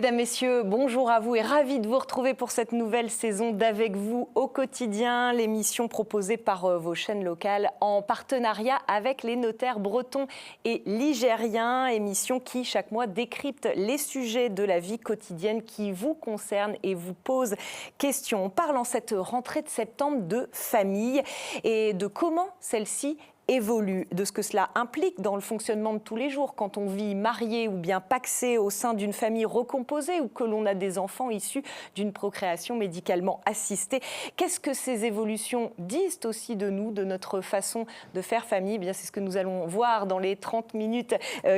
Mesdames, Messieurs, bonjour à vous et ravi de vous retrouver pour cette nouvelle saison d'Avec vous au quotidien, l'émission proposée par vos chaînes locales en partenariat avec les notaires bretons et ligériens, émission qui chaque mois décrypte les sujets de la vie quotidienne qui vous concernent et vous pose question. On parle en cette rentrée de septembre de famille et de comment celle-ci évolue, de ce que cela implique dans le fonctionnement de tous les jours quand on vit marié ou bien pacsé au sein d'une famille recomposée ou que l'on a des enfants issus d'une procréation médicalement assistée. Qu'est-ce que ces évolutions disent aussi de nous, de notre façon de faire famille? Eh bien, c'est ce que nous allons voir dans les 30 minutes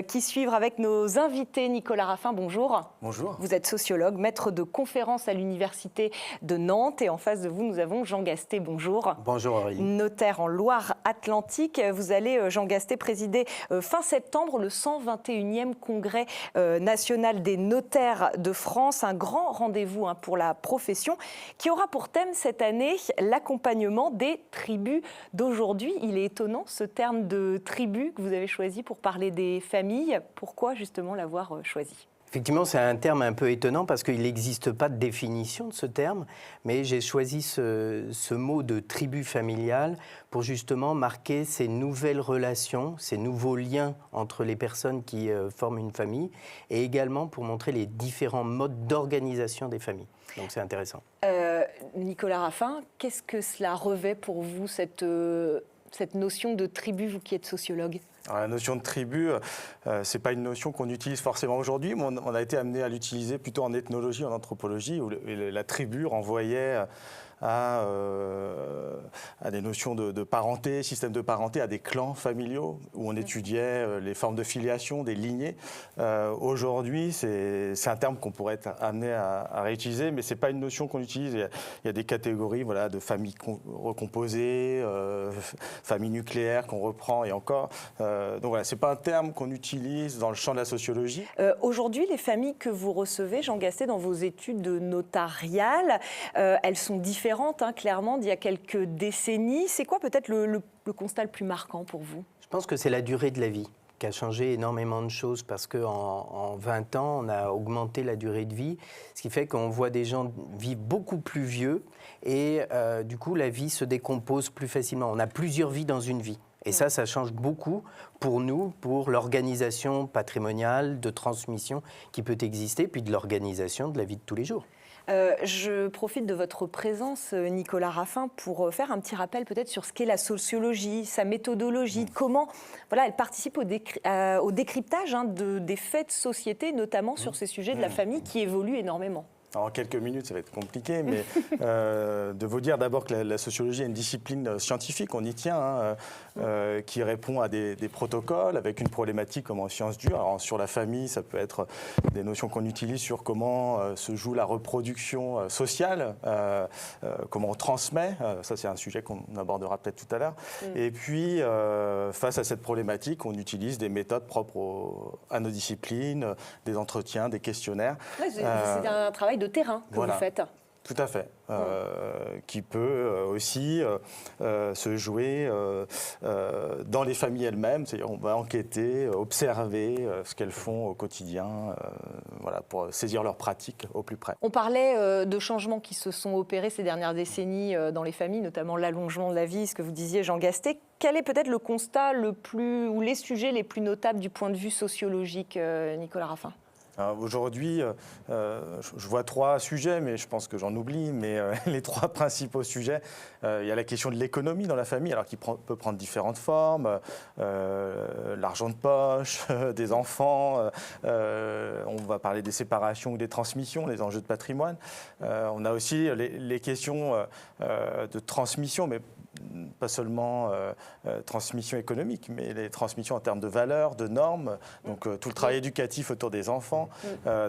qui suivent avec nos invités. Nicolas Raffin, bonjour. Bonjour. Vous êtes sociologue, maître de conférences à l'Université de Nantes et en face de vous, nous avons Jean Gasté, bonjour. Bonjour Aurélie. Notaire en Loire-Atlantique. Vous allez, Jean Gasté, présider fin septembre le 121e Congrès national des notaires de France, un grand rendez-vous pour la profession qui aura pour thème cette année l'accompagnement des tribus d'aujourd'hui. Il est étonnant ce terme de tribu que vous avez choisi pour parler des familles. Pourquoi justement l'avoir choisi ? Effectivement, c'est un terme un peu étonnant parce qu'il n'existe pas de définition de ce terme, mais j'ai choisi ce mot de tribu familiale pour justement marquer ces nouvelles relations, ces nouveaux liens entre les personnes qui forment une famille et également pour montrer les différents modes d'organisation des familles. Donc c'est intéressant. Nicolas Raffin, qu'est-ce que cela revêt pour vous, cette notion de tribu, vous qui êtes sociologue ? Alors, la notion de tribu, ce n'est pas une notion qu'on utilise forcément aujourd'hui, mais on a été amené à l'utiliser plutôt en ethnologie, en anthropologie, où la tribu renvoyait à des notions de parenté, système de parenté, à des clans familiaux, où on étudiait les formes de filiation, des lignées. Aujourd'hui, c'est un terme qu'on pourrait être amené à réutiliser, mais ce n'est pas une notion qu'on utilise. Il y a des catégories de familles recomposées, familles nucléaires qu'on reprend et encore. Donc voilà, ce n'est pas un terme qu'on utilise dans le champ de la sociologie. Aujourd'hui, les familles que vous recevez, Jean Gasté, dans vos études notariales, elles sont différentes, clairement, d'il y a quelques décennies. C'est quoi peut-être le constat le plus marquant pour vous ? Je pense que c'est la durée de la vie qui a changé énormément de choses parce qu'en 20 ans, on a augmenté la durée de vie, ce qui fait qu'on voit des gens vivre beaucoup plus vieux et du coup, la vie se décompose plus facilement. On a plusieurs vies dans une vie. Et ça change beaucoup pour nous, pour l'organisation patrimoniale, de transmission qui peut exister, puis de l'organisation de la vie de tous les jours. Je profite de votre présence, Nicolas Raffin, pour faire un petit rappel peut-être sur ce qu'est la sociologie, sa méthodologie, comment elle participe au décryptage des faits de société, notamment sur ces sujets de la famille qui évoluent énormément. En quelques minutes, ça va être compliqué, mais de vous dire d'abord que la sociologie est une discipline scientifique, on y tient, qui répond à des protocoles avec une problématique comme en sciences dures. Alors, sur la famille, ça peut être des notions qu'on utilise sur comment se joue la reproduction sociale, comment on transmet, ça c'est un sujet qu'on abordera peut-être tout à l'heure. Et puis, face à cette problématique, on utilise des méthodes propres à nos disciplines, des entretiens, des questionnaires. Ouais, c'est un travail de terrain que vous faites. Tout à fait, qui peut aussi se jouer dans les familles elles-mêmes, c'est-à-dire on va enquêter, observer ce qu'elles font au quotidien, pour saisir leurs pratiques au plus près. On parlait de changements qui se sont opérés ces dernières décennies dans les familles, notamment l'allongement de la vie, ce que vous disiez, Jean Gasté. Quel est peut-être le constat ou les sujets les plus notables du point de vue sociologique, Nicolas Raffin ? Aujourd'hui, je vois 3 sujets, mais je pense que j'en oublie. Mais les 3 principaux sujets, il y a la question de l'économie dans la famille, alors qui peut prendre différentes formes. L'argent de poche, des enfants. On va parler des séparations ou des transmissions, les enjeux de patrimoine. On a aussi les questions de transmission, mais pas seulement transmission économique, mais les transmissions en termes de valeurs, de normes, donc tout le travail éducatif autour des enfants,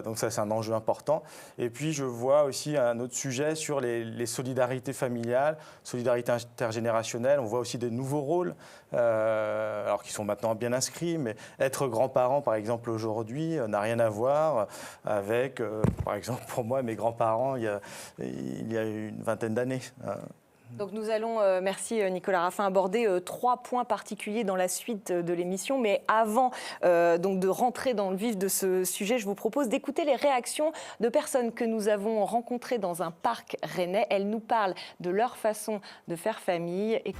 donc ça c'est un enjeu important. Et puis je vois aussi un autre sujet sur les solidarités familiales, solidarité intergénérationnelle, on voit aussi des nouveaux rôles, alors qui sont maintenant bien inscrits, mais être grand-parent par exemple aujourd'hui n'a rien à voir avec, par exemple pour moi, mes grands-parents il y a une vingtaine d'années. Donc nous allons, merci Nicolas Raffin, aborder 3 points particuliers dans la suite de l'émission. Mais avant donc de rentrer dans le vif de ce sujet, je vous propose d'écouter les réactions de personnes que nous avons rencontrées dans un parc rennais. Elles nous parlent de leur façon de faire famille. Écoutez.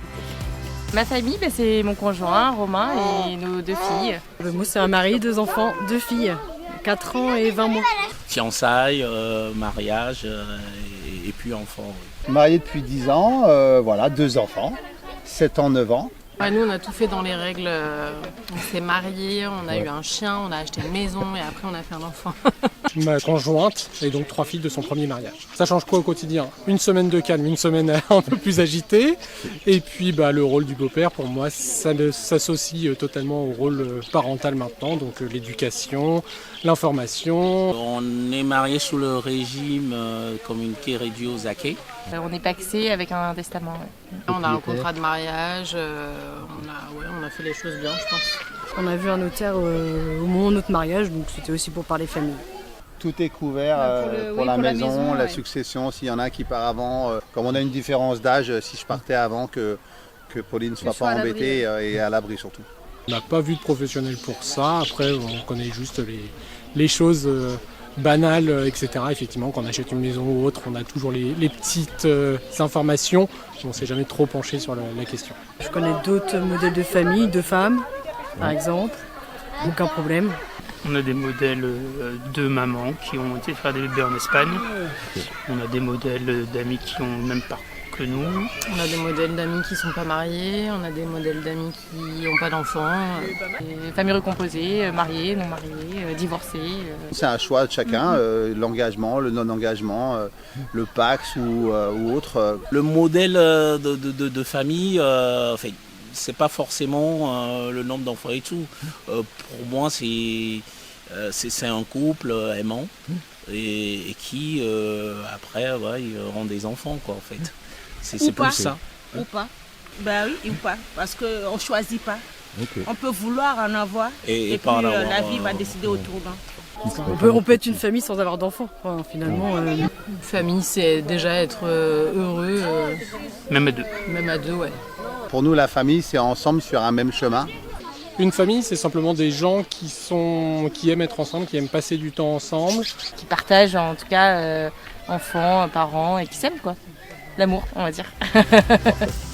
Ma famille, c'est mon conjoint, Romain, et nos 2 filles. Moi, c'est un mari, 2 enfants, 2 filles, 4 ans et 20 mois. Fiançailles, mariage et puis enfants. Oui. Marié depuis 10 ans, voilà, 2 enfants, 7 ans, 9 ans. Ouais, nous, on a tout fait dans les règles. On s'est mariés, on a eu un chien, on a acheté une maison et après on a fait un enfant. Ma conjointe et donc 3 filles de son premier mariage. Ça change quoi au quotidien? Une semaine de calme, une semaine un peu plus agitée. Et puis le rôle du beau-père, pour moi, ça s'associe totalement au rôle parental maintenant. Donc l'éducation, l'information. On est mariés sous le régime communauté réduit Zaké. On est pacsé avec un testament. Ouais. On a un contrat de mariage, on a fait les choses bien, je pense. On a vu un notaire au moment de notre mariage, donc c'était aussi pour parler famille. Tout est couvert pour la maison, la succession, s'il y en a qui part avant. Comme on a une différence d'âge, si je partais avant, que Pauline ne soit pas embêtée et à l'abri surtout. On n'a pas vu de professionnel pour ça. Après, on connaît juste les choses banales, etc. Effectivement, quand on achète une maison ou autre, on a toujours les petites informations. On ne s'est jamais trop penché sur la question. Je connais d'autres modèles de famille, de femmes, par exemple. Aucun problème. On a des modèles de mamans qui ont été faire des bébés en Espagne. On a des modèles d'amis qui ont le même parcours que nous. On a des modèles d'amis qui ne sont pas mariés, on a des modèles d'amis qui n'ont pas d'enfants, familles recomposées, mariées, non mariées, divorcées. C'est un choix de chacun, l'engagement, le non-engagement, le Pacs ou autre. Le modèle de famille, c'est pas forcément le nombre d'enfants et tout. Pour moi, c'est un couple aimant et qui, après, ils auront des enfants, quoi, en fait. C'est plus ça. Ou pas. Ben oui, ou pas. Parce qu'on ne choisit pas. Okay. On peut vouloir en avoir et puis la vie va décider autour d'eux. On peut être une famille sans avoir d'enfants. Enfin, finalement, une famille, c'est déjà être heureux. Même à 2. Même à 2, ouais. Pour nous, la famille, c'est ensemble sur un même chemin. Une famille, c'est simplement des gens qui aiment être ensemble, qui aiment passer du temps ensemble. Qui partagent, en tout cas, enfants, parents, et qui s'aiment, quoi. L'amour, on va dire.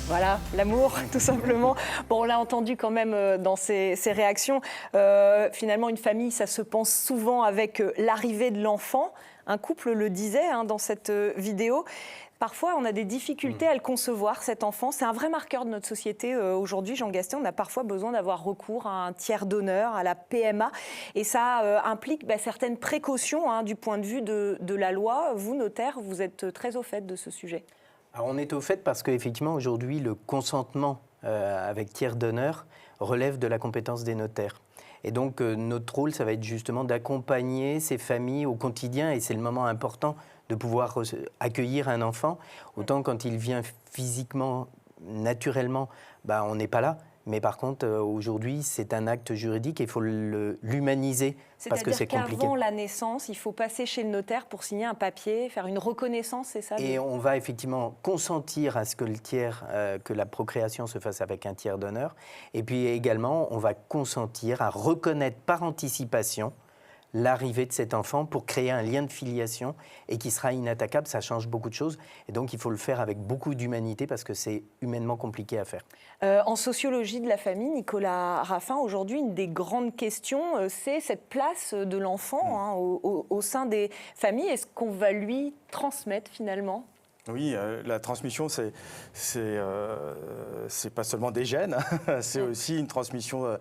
Voilà, l'amour, tout simplement. Bon, on l'a entendu quand même dans ces réactions. Finalement, une famille, ça se pense souvent avec l'arrivée de l'enfant. Un couple le disait dans cette vidéo. Parfois, on a des difficultés à le concevoir, cet enfant. C'est un vrai marqueur de notre société aujourd'hui, Jean-Gaston. On a parfois besoin d'avoir recours à un tiers donneur, à la PMA. Et ça implique certaines précautions du point de vue de la loi. Vous, notaire, vous êtes très au fait de ce sujet. Alors on est au fait parce qu'effectivement, aujourd'hui, le consentement avec tiers donneur relève de la compétence des notaires. Et donc, notre rôle, ça va être justement d'accompagner ces familles au quotidien. Et c'est le moment important de pouvoir accueillir un enfant. Autant quand il vient physiquement, naturellement, on n'est pas là. Mais par contre, aujourd'hui, c'est un acte juridique et il faut l'humaniser parce que c'est compliqué. C'est-à-dire qu'avant la naissance, il faut passer chez le notaire pour signer un papier, faire une reconnaissance, c'est ça? Et on va effectivement consentir à ce que que la procréation se fasse avec un tiers donneur. Et puis également, on va consentir à reconnaître par anticipation l'arrivée de cet enfant pour créer un lien de filiation et qui sera inattaquable. Ça change beaucoup de choses et donc il faut le faire avec beaucoup d'humanité parce que c'est humainement compliqué à faire. En sociologie de la famille, Nicolas Raffin, aujourd'hui, une des grandes questions, c'est cette place de l'enfant au sein des familles. Est-ce qu'on va lui transmettre finalement ? Oui, la transmission, c'est pas seulement des gènes, c'est aussi une transmission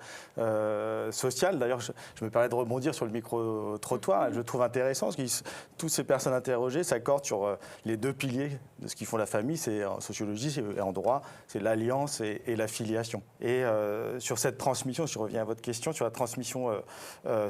sociale. D'ailleurs, je me permets de rebondir sur le micro-trottoir. Je trouve intéressant parce que toutes ces personnes interrogées s'accordent sur les 2 piliers de ce qui font la famille. C'est en sociologie et en droit, c'est l'alliance et la filiation. Et sur cette transmission, si je reviens à votre question, sur la transmission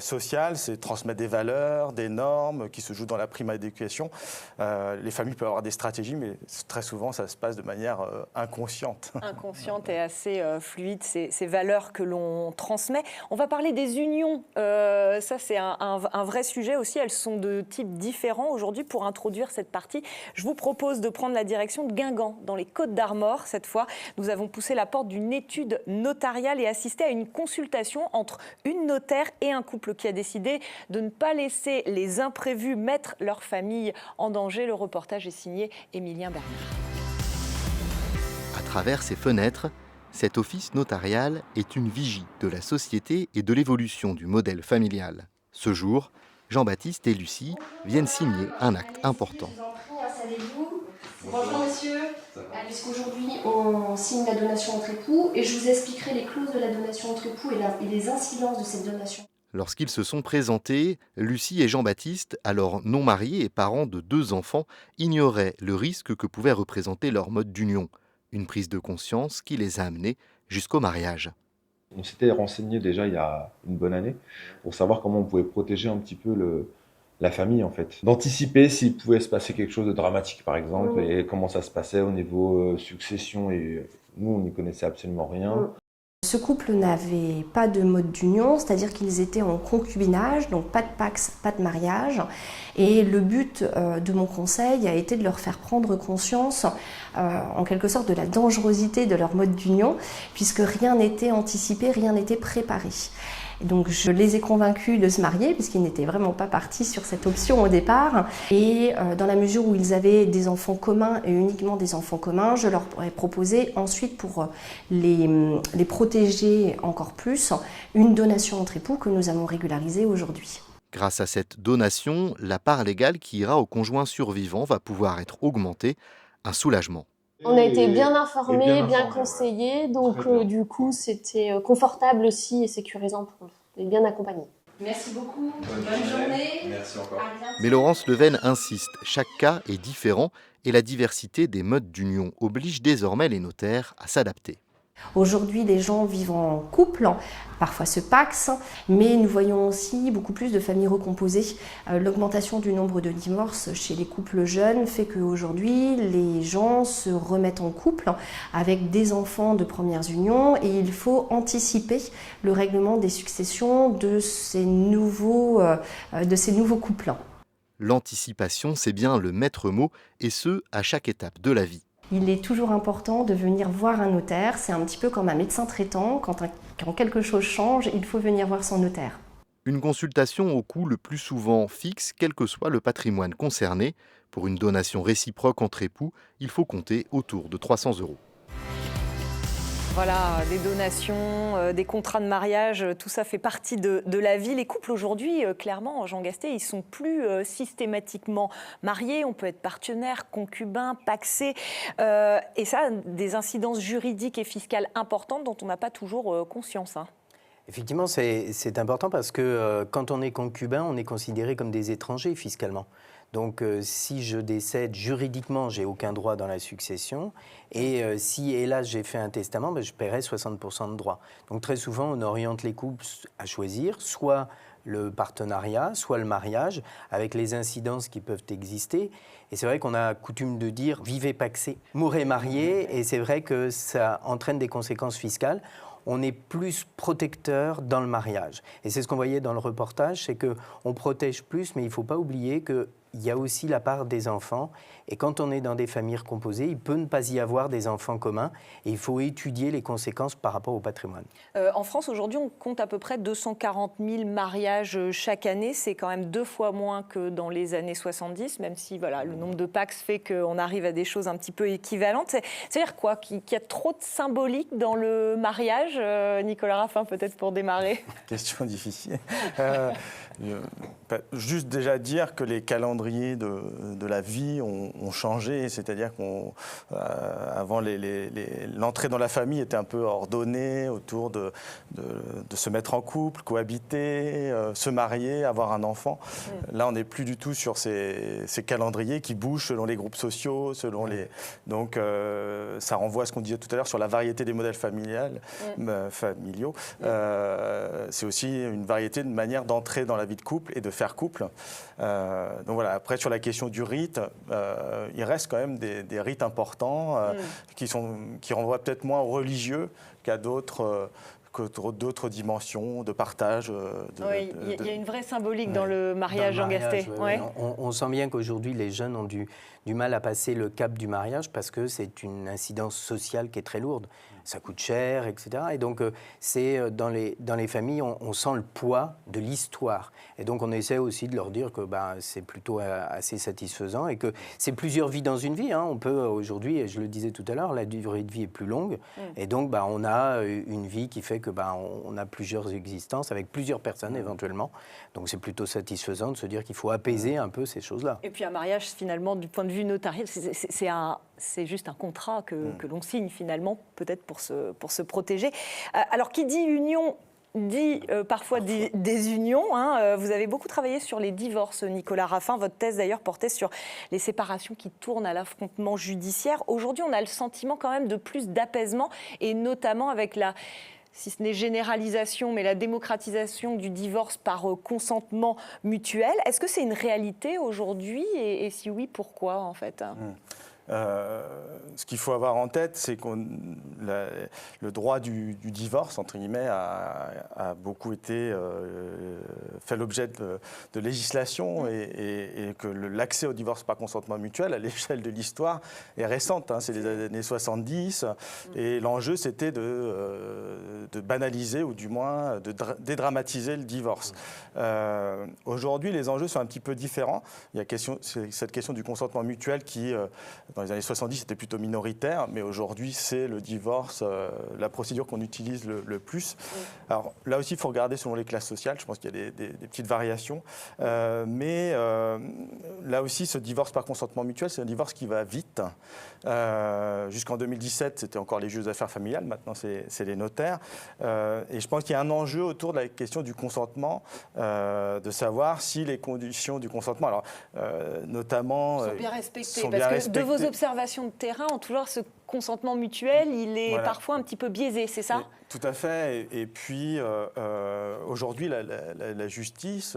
sociale, c'est transmettre des valeurs, des normes qui se jouent dans la prime éducation. Les familles peuvent avoir des stratégies, mais très souvent, ça se passe de manière inconsciente. Inconsciente et assez fluide, ces valeurs que l'on transmet. On va parler des unions. Ça, c'est un vrai sujet aussi. Elles sont de types différents aujourd'hui. Pour introduire cette partie, je vous propose de prendre la direction de Guingamp, dans les Côtes-d'Armor. Cette fois, nous avons poussé la porte d'une étude notariale et assisté à une consultation entre une notaire et un couple qui a décidé de ne pas laisser les imprévus mettre leur famille en danger. Le reportage est signé Émilien Bernard. À travers ses fenêtres, cet office notarial est une vigie de la société et de l'évolution du modèle familial. Ce jour, Jean-Baptiste et Lucie viennent signer un acte important. Bonjour monsieur, puisqu'aujourd'hui on signe la donation entre époux et je vous expliquerai les clauses de la donation entre époux et les incidences de cette donation. Lorsqu'ils se sont présentés, Lucie et Jean-Baptiste, alors non mariés et parents de 2 enfants, ignoraient le risque que pouvait représenter leur mode d'union. Une prise de conscience qui les a amenés jusqu'au mariage. On s'était renseigné déjà il y a une bonne année pour savoir comment on pouvait protéger un petit peu la famille en fait. D'anticiper s'il pouvait se passer quelque chose de dramatique par exemple et comment ça se passait au niveau succession et nous on n'y connaissait absolument rien. Ce couple n'avait pas de mode d'union, c'est-à-dire qu'ils étaient en concubinage, donc pas de pax, pas de mariage. Et le but de mon conseil a été de leur faire prendre conscience, en quelque sorte, de la dangerosité de leur mode d'union, puisque rien n'était anticipé, rien n'était préparé. Donc je les ai convaincus de se marier puisqu'ils n'étaient vraiment pas partis sur cette option au départ. Et dans la mesure où ils avaient des enfants communs et uniquement des enfants communs, je leur ai proposé ensuite pour les protéger encore plus une donation entre époux que nous avons régularisée aujourd'hui. Grâce à cette donation, la part légale qui ira au conjoint survivant va pouvoir être augmentée, un soulagement. On a été bien informés, bien conseillés, donc du coup c'était confortable aussi et sécurisant pour nous, et bien accompagnés. Merci beaucoup, bonne journée. Merci encore. Mais Laurence Leven insiste, chaque cas est différent et la diversité des modes d'union oblige désormais les notaires à s'adapter. Aujourd'hui, les gens vivent en couple, parfois se paxent, mais nous voyons aussi beaucoup plus de familles recomposées. L'augmentation du nombre de divorces chez les couples jeunes fait qu'aujourd'hui, les gens se remettent en couple avec des enfants de premières unions et il faut anticiper le règlement des successions de ces nouveaux couples. L'anticipation, c'est bien le maître mot, et ce, à chaque étape de la vie. Il est toujours important de venir voir un notaire. C'est un petit peu comme un médecin traitant. Quand quelque chose change, il faut venir voir son notaire. Une consultation au coût le plus souvent fixe, quel que soit le patrimoine concerné. Pour une donation réciproque entre époux, il faut compter autour de 300 €. Voilà, des donations, des contrats de mariage, tout ça fait partie de la vie. Les couples aujourd'hui, clairement, Jean Gasté, ils sont plus systématiquement mariés. On peut être partenaire, concubin, pacsé. Et ça a des incidences juridiques et fiscales importantes dont on n'a pas toujours conscience. Effectivement, c'est important parce que quand on est concubin, on est considéré comme des étrangers fiscalement. Donc, si je décède juridiquement, j'ai aucun droit dans la succession. Et si, hélas, j'ai fait un testament, je paierai 60% de droits. Donc, très souvent, on oriente les couples à choisir soit le partenariat, soit le mariage, avec les incidences qui peuvent exister. Et c'est vrai qu'on a coutume de dire « vivez pacsé, mourrez marié ». Et c'est vrai que ça entraîne des conséquences fiscales. On est plus protecteur dans le mariage. Et c'est ce qu'on voyait dans le reportage, c'est qu'on protège plus, mais il ne faut pas oublier qu'il y a aussi la part des enfants. Et quand on est dans des familles recomposées, il peut ne pas y avoir des enfants communs. Et il faut étudier les conséquences par rapport au patrimoine. En France, aujourd'hui, on compte à peu près 240 000 mariages chaque année. C'est quand même 2 fois moins que dans les années 70, même si voilà, le nombre de pax fait qu'on arrive à des choses un petit peu équivalentes. C'est-à-dire quoi? Qu'il y a trop de symbolique dans le mariage? Nicolas Raffin, peut-être pour démarrer. Question difficile. Juste déjà dire que les calendriers de la vie ont changé, c'est-à-dire qu'avant l'entrée dans la famille était un peu ordonnée autour de se mettre en couple, cohabiter, se marier, avoir un enfant. Là, on n'est plus du tout sur ces calendriers qui bougent selon les groupes sociaux, donc ça renvoie à ce qu'on disait tout à l'heure sur la variété des modèles familiaux. C'est aussi une variété de manière d'entrer dans la vie de couple et de faire couple. Donc voilà. Après, sur la question du rite, il reste quand même des rites importants qui renvoient peut-être moins aux religieux qu'à d'autres d'autres dimensions de partage. Oui, il y a une vraie symbolique dans le mariage, Jean Gastet. On sent bien qu'aujourd'hui, les jeunes ont du mal à passer le cap du mariage parce que c'est une incidence sociale qui est très lourde. Ça coûte cher, etc. Et donc, c'est dans les familles, on sent le poids de l'histoire. Et donc, on essaie aussi de leur dire que c'est plutôt assez satisfaisant et que c'est plusieurs vies dans une vie. On peut aujourd'hui, et je le disais tout à l'heure, la durée de vie est plus longue. Et donc, on a une vie qui fait que on a plusieurs existences avec plusieurs personnes éventuellement. Donc, c'est plutôt satisfaisant de se dire qu'il faut apaiser un peu ces choses-là. Et puis, un mariage, finalement, du point de vue notarial, c'est juste un contrat que l'on signe finalement, peut-être pour se protéger. Alors, qui dit union dit parfois désunion. Vous avez beaucoup travaillé sur les divorces, Nicolas Raffin. Votre thèse, d'ailleurs, portait sur les séparations qui tournent à l'affrontement judiciaire. Aujourd'hui, on a le sentiment quand même de plus d'apaisement, et notamment avec si ce n'est généralisation, mais la démocratisation du divorce par consentement mutuel. Est-ce que c'est une réalité aujourd'hui et si oui, pourquoi en fait ? Ce qu'il faut avoir en tête, c'est que le droit du divorce, entre guillemets, a beaucoup été fait l'objet de législation et que l'accès au divorce par consentement mutuel, à l'échelle de l'histoire, est récente. C'est les années 70 et l'enjeu, c'était de banaliser ou du moins de dédramatiser le divorce. Aujourd'hui, les enjeux sont un petit peu différents. Il y a cette question du consentement mutuel qui, dans les années 70, c'était plutôt minoritaire, mais aujourd'hui, c'est le divorce, la procédure qu'on utilise le plus. Alors là aussi, il faut regarder selon les classes sociales. Je pense qu'il y a des petites variations. Mais là aussi, ce divorce par consentement mutuel, c'est un divorce qui va vite. Jusqu'en 2017, c'était encore les juges aux affaires familiales. Maintenant, c'est les notaires. Et je pense qu'il y a un enjeu autour de la question du consentement, de savoir si les conditions du consentement, alors, notamment... sont bien respectées. Parce que de vos observations de terrain, en tout genre, ce consentement mutuel, il est parfois un petit peu biaisé, c'est ça ? Tout à fait. Et puis, aujourd'hui, la justice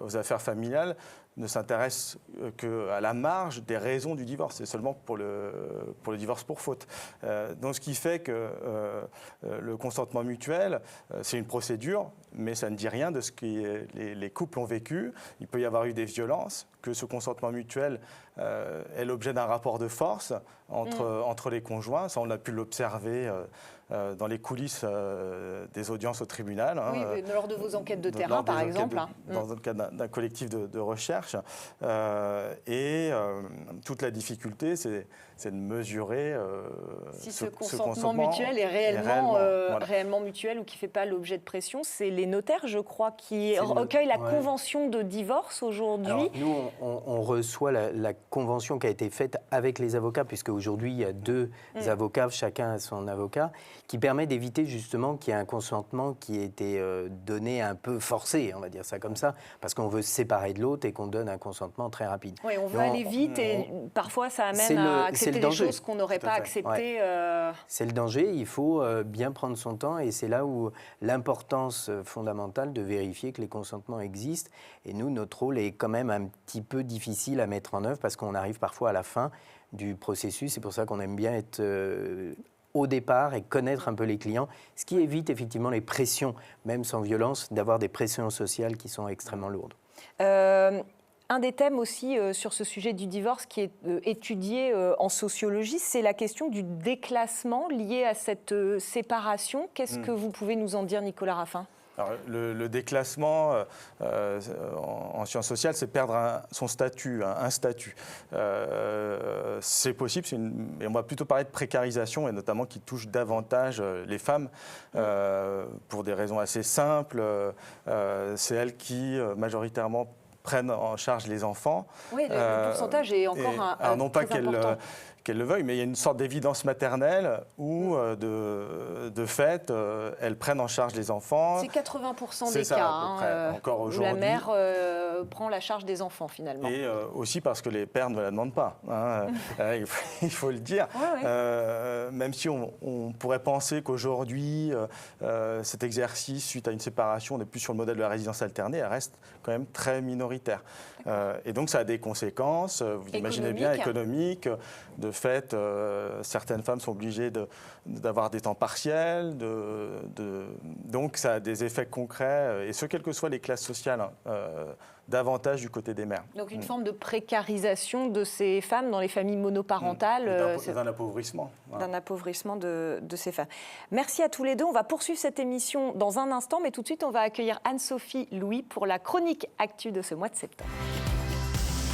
aux affaires familiales ne s'intéresse qu'à la marge des raisons du divorce. C'est seulement pour le divorce pour faute. Donc, ce qui fait que le consentement mutuel, c'est une procédure, mais ça ne dit rien de ce que les couples ont vécu. Il peut y avoir eu des violences, que ce consentement mutuel est l'objet d'un rapport de force entre les conjoints. Ça, on a pu l'observer dans les coulisses des audiences au tribunal. Oui, lors de vos enquêtes de terrain, par exemple. Dans le cadre d'un collectif de recherche. Toute la difficulté, c'est de mesurer si ce consentement mutuel est réellement mutuel ou qui ne fait pas l'objet de pression. C'est les notaires, je crois, qui recueillent la convention de divorce aujourd'hui. Alors, nous, on reçoit la convention qui a été faite avec les avocats, puisque aujourd'hui, il y a deux avocats, chacun a son avocat, qui permet d'éviter justement qu'il y ait un consentement qui ait été donné un peu forcé, on va dire ça comme ça, parce qu'on veut se séparer de l'autre et qu'on donne un consentement très rapide. Oui, on veut aller vite et parfois ça amène à accepter des choses qu'on n'aurait pas acceptées. C'est le danger, il faut bien prendre son temps et c'est là où l'importance fondamentale de vérifier que les consentements existent. Et nous, notre rôle est quand même un petit peu difficile à mettre en œuvre parce qu'on arrive parfois à la fin du processus. C'est pour ça qu'on aime bien être au départ et connaître un peu les clients, ce qui évite effectivement les pressions, même sans violence, d'avoir des pressions sociales qui sont extrêmement lourdes. Un des thèmes aussi sur ce sujet du divorce qui est étudié en sociologie, c'est la question du déclassement lié à cette séparation. Qu'est-ce que vous pouvez nous en dire, Nicolas Raffin ? Alors, le déclassement en sciences sociales, c'est perdre son statut, un statut. C'est possible, et on va plutôt parler de précarisation, et notamment qui touche davantage les femmes, pour des raisons assez simples. C'est elles qui, majoritairement, prennent en charge les enfants. Oui, le pourcentage est encore non pas très important. Qu'elle le veuille, mais il y a une sorte d'évidence maternelle où, de fait, elles prennent en charge les enfants. C'est 80% des cas, encore où la mère prend la charge des enfants, finalement. Et aussi parce que les pères ne la demandent pas, il faut le dire. Même si on pourrait penser qu'aujourd'hui, cet exercice, suite à une séparation, n'est plus sur le modèle de la résidence alternée, elle reste quand même très minoritaire. Et donc, ça a des conséquences, vous imaginez bien, économiques, de fait, certaines femmes sont obligées d'avoir des temps partiels, donc ça a des effets concrets, et ce, quelles que soient les classes sociales, davantage du côté des mères. Donc une forme de précarisation de ces femmes dans les familles monoparentales. D'un appauvrissement. D'un appauvrissement de ces femmes. Merci à tous les deux. On va poursuivre cette émission dans un instant, mais tout de suite, on va accueillir Anne-Sophie Louis pour la chronique actu de ce mois de septembre.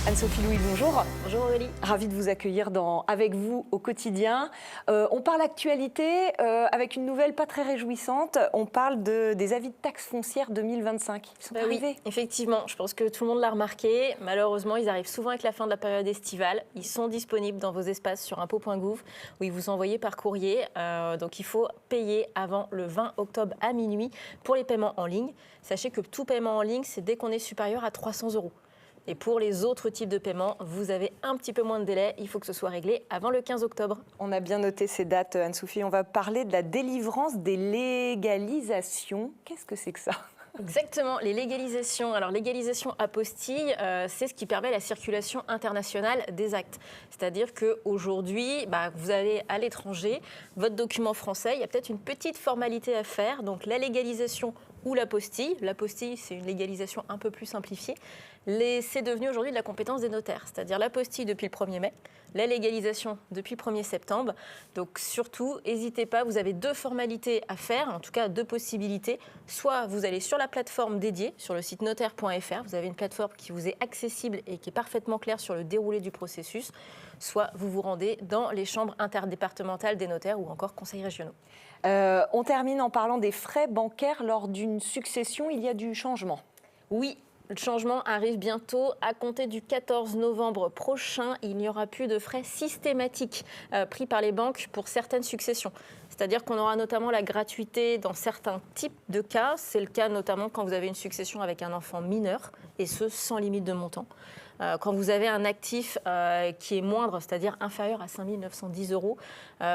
Anne-Sophie Louis, bonjour. Bonjour Aurélie. Ravie de vous accueillir avec vous au quotidien. On parle actualité avec une nouvelle pas très réjouissante. On parle des avis de taxes foncières 2025. Ils sont arrivés. Oui, effectivement. Je pense que tout le monde l'a remarqué. Malheureusement, ils arrivent souvent avec la fin de la période estivale. Ils sont disponibles dans vos espaces sur impôts.gouv où ils vous sont envoyés par courrier. Donc il faut payer avant le 20 octobre à minuit pour les paiements en ligne. Sachez que tout paiement en ligne, c'est dès qu'on est supérieur à 300 €. Et pour les autres types de paiements, vous avez un petit peu moins de délai. Il faut que ce soit réglé avant le 15 octobre. On a bien noté ces dates, Anne-Sophie. On va parler de la délivrance des légalisations. Qu'est-ce que c'est que ça ? Exactement, les légalisations. Alors, légalisation apostille, c'est ce qui permet la circulation internationale des actes. C'est-à-dire qu'aujourd'hui, vous allez à l'étranger, votre document français, il y a peut-être une petite formalité à faire. Donc, la légalisation ou l'apostille. L'apostille, c'est une légalisation un peu plus simplifiée. C'est devenu aujourd'hui de la compétence des notaires. C'est-à-dire l'apostille depuis le 1er mai, la légalisation depuis le 1er septembre. Donc surtout, n'hésitez pas, vous avez 2 formalités à faire, en tout cas 2 possibilités. Soit vous allez sur la plateforme dédiée, sur le site notaire.fr, vous avez une plateforme qui vous est accessible et qui est parfaitement claire sur le déroulé du processus. Soit vous vous rendez dans les chambres interdépartementales des notaires ou encore conseils régionaux. On termine en parlant des frais bancaires lors d'une succession. Il y a du changement. Oui. Le changement arrive bientôt. À compter du 14 novembre prochain, il n'y aura plus de frais systématiques pris par les banques pour certaines successions. C'est-à-dire qu'on aura notamment la gratuité dans certains types de cas. C'est le cas notamment quand vous avez une succession avec un enfant mineur, et ce, sans limite de montant. Quand vous avez un actif qui est moindre, c'est-à-dire inférieur à 5 910 €,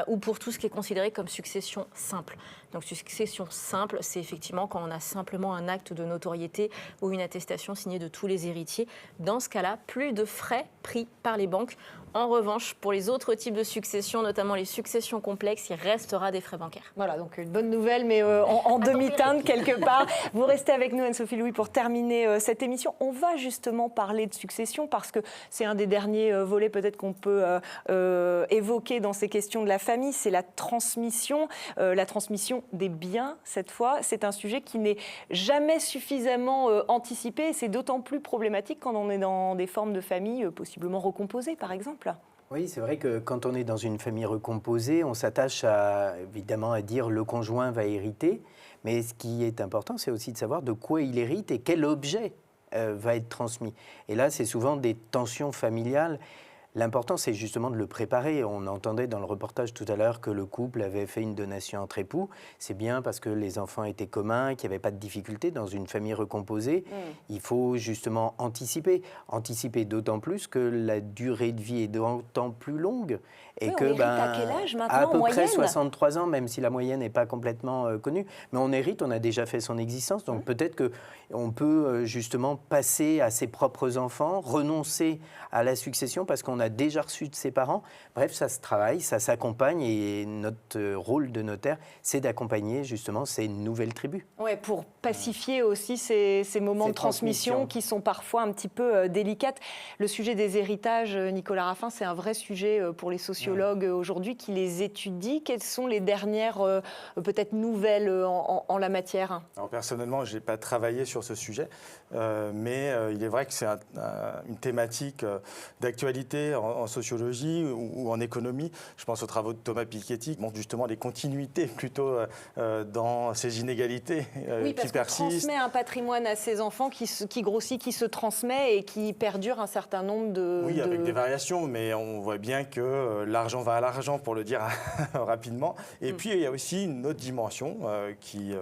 ou pour tout ce qui est considéré comme succession simple. Donc succession simple, c'est effectivement quand on a simplement un acte de notoriété ou une attestation signée de tous les héritiers. Dans ce cas-là, plus de frais pris par les banques. En revanche, pour les autres types de successions, notamment les successions complexes, il restera des frais bancaires. Voilà, donc une bonne nouvelle, mais en demi-teinte quelque part. Vous restez avec nous, Anne-Sophie Louis, pour terminer cette émission. On va justement parler de succession parce que c'est un des derniers volets peut-être qu'on peut évoquer dans ces questions de la famille. C'est la transmission des biens, cette fois. C'est un sujet qui n'est jamais suffisamment anticipé. C'est d'autant plus problématique quand on est dans des formes de famille possiblement recomposées, par exemple. Oui, c'est vrai que quand on est dans une famille recomposée, on s'attache évidemment à dire le conjoint va hériter. Mais ce qui est important, c'est aussi de savoir de quoi il hérite et quel objet va être transmis. Et là, c'est souvent des tensions familiales. L'important, c'est justement de le préparer. On entendait dans le reportage tout à l'heure que le couple avait fait une donation entre époux. C'est bien parce que les enfants étaient communs, qu'il n'y avait pas de difficulté dans une famille recomposée. Il faut justement anticiper. Anticiper d'autant plus que la durée de vie est d'autant plus longue. Et que, à quel âge maintenant, à peu en près moyenne 63 ans, même si la moyenne n'est pas complètement connue. Mais on hérite, on a déjà fait son existence. Donc peut-être qu'on peut justement passer à ses propres enfants, renoncer à la succession parce qu'on a déjà reçu de ses parents. Bref, ça se travaille, ça s'accompagne et notre rôle de notaire, c'est d'accompagner justement ces nouvelles tribus. Ouais, pour pacifier aussi ces moments de transmission qui sont parfois un petit peu délicates. Le sujet des héritages, Nicolas Raffin, c'est un vrai sujet pour les sociologues aujourd'hui qui les étudient. Quelles sont les dernières peut-être nouvelles en la matière ? Alors, personnellement, je n'ai pas travaillé sur ce sujet, mais il est vrai que c'est une thématique d'actualité en sociologie ou en économie. Je pense aux travaux de Thomas Piketty qui montrent justement les continuités plutôt dans ces inégalités oui, parce qui persistent. On transmet un patrimoine à ses enfants qui grossit, qui se transmet et qui perdure un certain nombre de... Oui, avec des variations, mais on voit bien que l'argent va à l'argent, pour le dire rapidement. Et puis, il y a aussi une autre dimension qui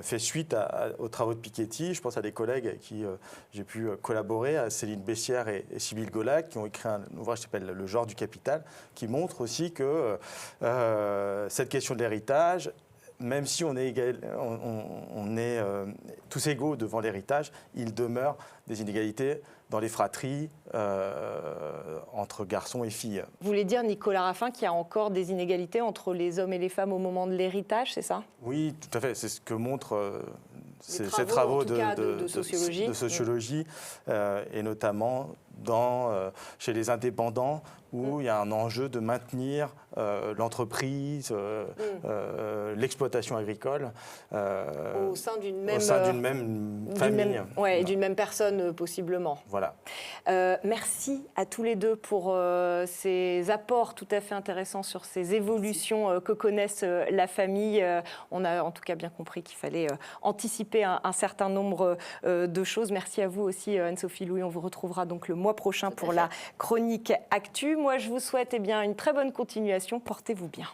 fait suite aux travaux de Piketty. Je pense à des collègues avec qui j'ai pu collaborer, à Céline Bessière et Sybille Golac, qui ont écrit un ouvrage qui s'appelle « Le genre du capital », qui montre aussi que cette question de l'héritage même si on est tous égaux devant l'héritage, il demeure des inégalités dans les fratries entre garçons et filles. Vous voulez dire, Nicolas Raffin, qu'il y a encore des inégalités entre les hommes et les femmes au moment de l'héritage, c'est ça? Oui, tout à fait. C'est ce que montrent ces travaux travaux de sociologie et notamment chez les indépendants où il y a un enjeu de maintenir l'entreprise, l'exploitation agricole au sein d'une même famille. Et d'une même personne possiblement. Voilà. Merci à tous les deux pour ces apports tout à fait intéressants sur ces évolutions que connaissent la famille. On a en tout cas bien compris qu'il fallait anticiper un certain nombre de choses. Merci à vous aussi, Anne-Sophie Louis. On vous retrouvera donc le mois prochain pour la chronique Actu. Moi, je vous souhaite une très bonne continuation. Portez-vous bien.